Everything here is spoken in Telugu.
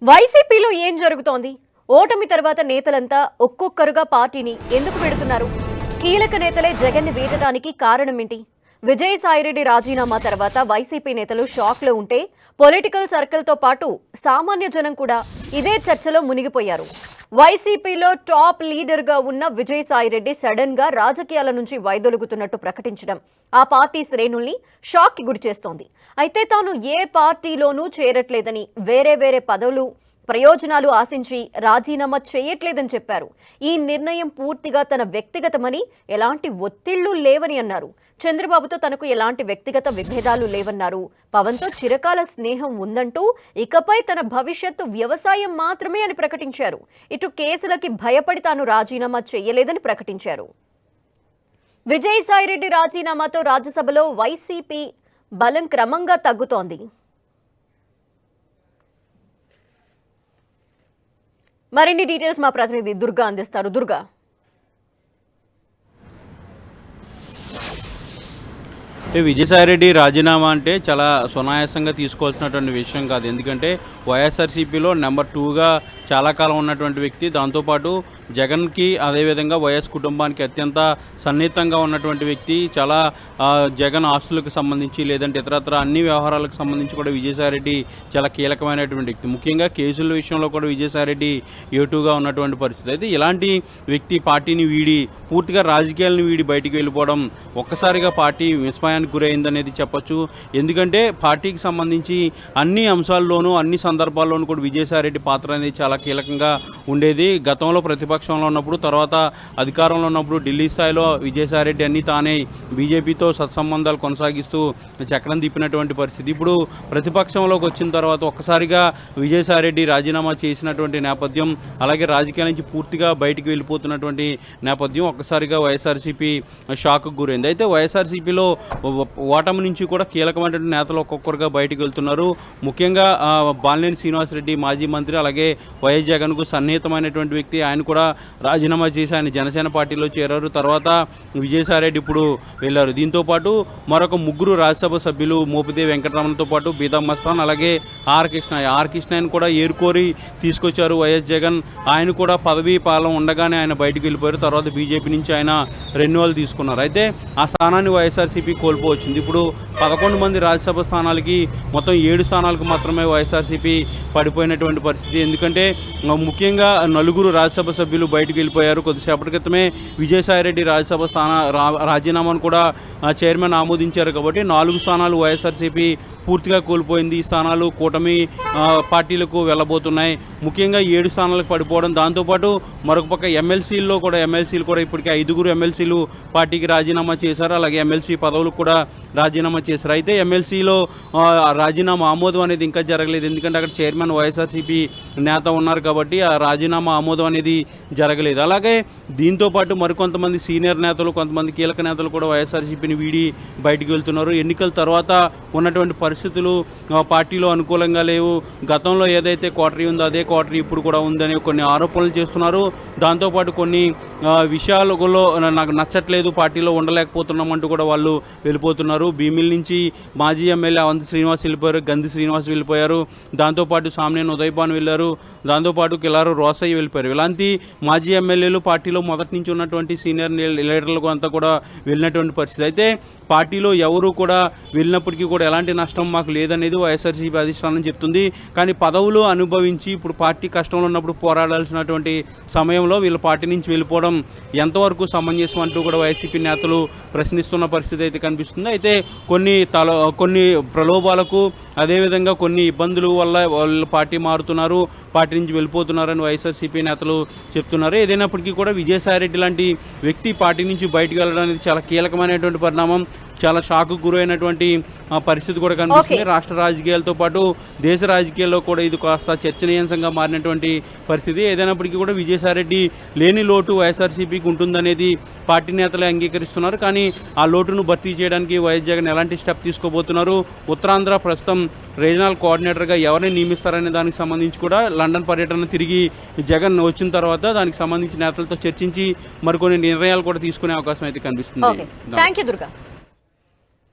వైసీపీలో ఏం జరుగుతోంది? ఓటమి తర్వాత నేతలంతా ఒక్కొక్కరుగా పార్టీని ఎందుకు పెడుతున్నారు? కీలక నేతలే జగన్ ని వీడటానికి కారణమేంటి? విజయసాయిరెడ్డి రాజీనామా తర్వాత వైసీపీ నేతలు షాక్ లో ఉంటే పొలిటికల్ సర్కిల్ తో పాటు సామాన్య జనం కూడా ఇదే చర్చలో మునిగిపోయారు. వైసీపీలో టాప్ లీడర్ గా ఉన్న విజయసాయిరెడ్డి సడన్ గా రాజకీయాల నుంచి వైదొలుగుతున్నట్టు ప్రకటించడం ఆ పార్టీ శ్రేణుల్ని షాక్ కి గురిచేస్తోంది. అయితే తాను ఏ పార్టీలోనూ చేరట్లేదని, వేరే పదవులు ప్రయోజనాలు ఆశించి రాజీనామా చేయట్లేదని చెప్పారు. ఈ నిర్ణయం పూర్తిగా తన వ్యక్తిగతమని, ఎలాంటి ఒత్తిళ్లు లేవని అన్నారు. చంద్రబాబుతో తనకు ఎలాంటి వ్యక్తిగత విభేదాలు లేవన్నారు. పవన్తో చిరకాల స్నేహం ఉందంటూ ఇకపై తన భవిష్యత్తు వ్యవసాయం మాత్రమే అని ప్రకటించారు. ఇటు కేసులకి భయపడి తాను రాజీనామా చేయలేదని ప్రకటించారు. విజయసాయిరెడ్డి రాజీనామాతో రాజ్యసభలో వైసీపీ బలం క్రమంగా తగ్గుతోంది. మరిన్ని డీటెయిల్స్ మా ప్రతినిధి దుర్గా అందిస్తారు. దుర్గా, విజయసాయిరెడ్డి రాజీనామా అంటే చాలా సునాయాసంగా తీసుకోవాల్సినటువంటి విషయం కాదు. ఎందుకంటే వైఎస్ఆర్సీపీలో నెంబర్ 2గా చాలా కాలం ఉన్నటువంటి వ్యక్తి, దాంతోపాటు జగన్కి అదేవిధంగా వైఎస్ కుటుంబానికి అత్యంత సన్నిహితంగా ఉన్నటువంటి వ్యక్తి. చాలా జగన్ ఆస్తులకు సంబంధించి లేదంటే ఇతరత్ర అన్ని వ్యవహారాలకు సంబంధించి కూడా విజయసాయిరెడ్డి చాలా కీలకమైనటువంటి వ్యక్తి. ముఖ్యంగా కేసుల విషయంలో కూడా విజయసాయిరెడ్డి ఏటుగా ఉన్నటువంటి పరిస్థితి. అయితే ఇలాంటి వ్యక్తి పార్టీని వీడి పూర్తిగా రాజకీయాలను వీడి బయటికి వెళ్ళిపోవడం ఒక్కసారిగా పార్టీ విస్మయానికి గురైందనేది చెప్పొచ్చు. ఎందుకంటే పార్టీకి సంబంధించి అన్ని అంశాల్లోనూ అన్ని సందర్భాల్లోనూ కూడా విజయసాయిరెడ్డి పాత్ర అనేది చాలా కీలకంగా ఉండేది. గతంలో ప్రతిపక్షంలో ఉన్నప్పుడు, తర్వాత అధికారంలో ఉన్నప్పుడు ఢిల్లీ స్థాయిలో విజయసాయిరెడ్డి అన్ని తానే బీజేపీతో సత్సంబంధాలు కొనసాగిస్తూ చక్రం తిప్పినటువంటి పరిస్థితి. ఇప్పుడు ప్రతిపక్షంలోకి వచ్చిన తర్వాత ఒక్కసారిగా విజయసాయిరెడ్డి రాజీనామా చేసినటువంటి నేపథ్యం, అలాగే రాజకీయాల నుంచి పూర్తిగా బయటికి వెళ్ళిపోతున్నటువంటి నేపథ్యం ఒక్కసారిగా వైఎస్ఆర్సీపీ షాక్కు గురైంది. అయితే వైఎస్ఆర్సీపీలో ఓటమి నుంచి కూడా కీలకమైనటువంటి నేతలు ఒక్కొక్కరుగా బయటకు వెళ్తున్నారు. ముఖ్యంగా బాలినేని శ్రీనివాసరెడ్డి మాజీ మంత్రి, అలాగే వైఎస్ జగన్కు సన్నిహితమైనటువంటి వ్యక్తి. ఆయన కూడా రాజీనామా చేసి ఆయన జనసేన పార్టీలో చేరారు. తర్వాత విజయసాయిరెడ్డి ఇప్పుడు వెళ్లారు. దీంతో పాటు మరొక 3 రాజ్యసభ సభ్యులు మోపిదేవి వెంకటరమణతో పాటు బీదా మస్తాన్, అలాగే ఆర్ కృష్ణయ్యను కూడా ఏరుకోరి తీసుకొచ్చారు వైఎస్ జగన్. ఆయన కూడా పదవీ పాలన ఉండగానే ఆయన బయటకు వెళ్ళిపోయారు. తర్వాత బీజేపీ నుంచి ఆయన రెన్యువల్ తీసుకున్నారు. అయితే ఆ స్థానాన్ని వైఎస్ఆర్సీపీ కోల్పోవచ్చింది. ఇప్పుడు 11 మంది రాజ్యసభ స్థానాలకి మొత్తం 7 స్థానాలకు మాత్రమే వైఎస్ఆర్సీపీ పడిపోయినటువంటి పరిస్థితి. ఎందుకంటే ముఖ్యంగా 4 రాజ్యసభ సభ్యులు బయటకు వెళ్ళిపోయారు. కొద్దిసేపటి క్రితమే విజయసాయిరెడ్డి రాజ్యసభ రాజీనామాను కూడా చైర్మన్ ఆమోదించారు. కాబట్టి 4 స్థానాలు వైఎస్ఆర్సీపీ పూర్తిగా కోల్పోయింది. ఈ స్థానాలు కూటమి పార్టీలకు వెళ్ళబోతున్నాయి. ముఖ్యంగా 7 స్థానాలకు పడిపోవడం, దాంతోపాటు మరొక పక్క ఎమ్మెల్సీలు కూడా ఇప్పటికే 5 ఎమ్మెల్సీలు పార్టీకి రాజీనామా చేశారు. అలాగే ఎమ్మెల్సీ పదవులకు కూడా రాజీనామా చేశారు. అయితే ఎమ్మెల్సీలో రాజీనామా ఆమోదం అనేది ఇంకా జరగలేదు. ఎందుకంటే అక్కడ చైర్మన్ వైఎస్ఆర్సీపీ నేత ఉన్నారు కాబట్టి ఆ రాజీనామా ఆమోదం అనేది జరగలేదు. అలాగే దీంతో పాటు మరికొంతమంది సీనియర్ నేతలు, కొంతమంది కీలక నేతలు కూడా వైఎస్ఆర్సీపీని వీడి బయటికి వెళ్తున్నారు. ఎన్నికల తర్వాత ఉన్నటువంటి పరిస్థితులు పార్టీలో అనుకూలంగా లేవు. గతంలో ఏదైతే కోటరీ ఉందో అదే కోటరీ ఇప్పుడు కూడా ఉందని కొన్ని ఆరోపణలు చేస్తున్నారు. దాంతోపాటు కొన్ని విషయాలలో నాకు నచ్చట్లేదు, పార్టీలో ఉండలేకపోతున్నామంటూ కూడా వాళ్ళు వెళ్ళిపోతున్నారు. భీమిల్ నుంచి మాజీ ఎమ్మెల్యే అవంతి శ్రీనివాస్ వెళ్ళిపోయారు, గంధి శ్రీనివాస్ వెళ్ళిపోయారు. దాంతోపాటు సామ్నేని ఉదయభాన్ వెళ్ళారు. దాంతోపాటు కిలారు రోసయ్య వెళ్ళిపోయారు. ఇలాంటి మాజీ ఎమ్మెల్యేలు పార్టీలో మొదటి నుంచి ఉన్నటువంటి సీనియర్ లీడర్లకు అంతా కూడా వెళ్ళినటువంటి పరిస్థితి. అయితే పార్టీలో ఎవరు కూడా వెళ్ళినప్పటికీ కూడా ఎలాంటి నష్టం మాకు లేదనేది వైఎస్ఆర్సీపీ అధిష్టానం చెప్తుంది. కానీ పదవులు అనుభవించి ఇప్పుడు పార్టీ కష్టంలో ఉన్నప్పుడు పోరాడాల్సినటువంటి సమయంలో వీళ్ళ పార్టీ నుంచి వెళ్ళిపోవడం ఎంతవరకు సమంజసం అంటూ కూడా వైసీపీ నేతలు ప్రశ్నిస్తున్న పరిస్థితి అయితే కనిపిస్తుంది. అయితే కొన్ని ప్రలోభాలకు, అదేవిధంగా కొన్ని ఇబ్బందుల వల్ల వాళ్ళు పార్టీ మారుతున్నారు, పార్టీ నుంచి వెళ్ళిపోతున్నారని వైఎస్ఆర్సీపీ నేతలు చెప్తున్నారు. ఏదైనప్పటికీ కూడా విజయసాయిరెడ్డి లాంటి వ్యక్తి పార్టీ నుంచి బయటకు వెళ్ళడం అనేది చాలా కీలకమైనటువంటి పరిణామం. చాలా షాకు గురైనటువంటి పరిస్థితి కూడా కనిపిస్తుంది. రాష్ట్ర రాజకీయాలతో పాటు దేశ రాజకీయాల్లో కూడా ఇది కాస్త చర్చనీయాంశంగా మారినటువంటి పరిస్థితి. ఏదైనప్పటికీ కూడా విజయసాయిరెడ్డి లేని లోటు వైఎస్ఆర్సీపీకి ఉంటుందనేది పార్టీ నేతలే అంగీకరిస్తున్నారు. కానీ ఆ లోటును భర్తీ చేయడానికి వైఎస్ జగన్ ఎలాంటి స్టెప్ తీసుకోబోతున్నారు, ఉత్తరాంధ్ర ప్రస్తుతం రీజనల్ కోఆర్డినేటర్గా ఎవరిని నియమిస్తారనే దానికి సంబంధించి కూడా లండన్ పర్యటన తిరిగి జగన్ వచ్చిన తర్వాత దానికి సంబంధించి నేతలతో చర్చించి మరికొన్ని నిర్ణయాలు కూడా తీసుకునే అవకాశం అయితే కనిపిస్తుంది.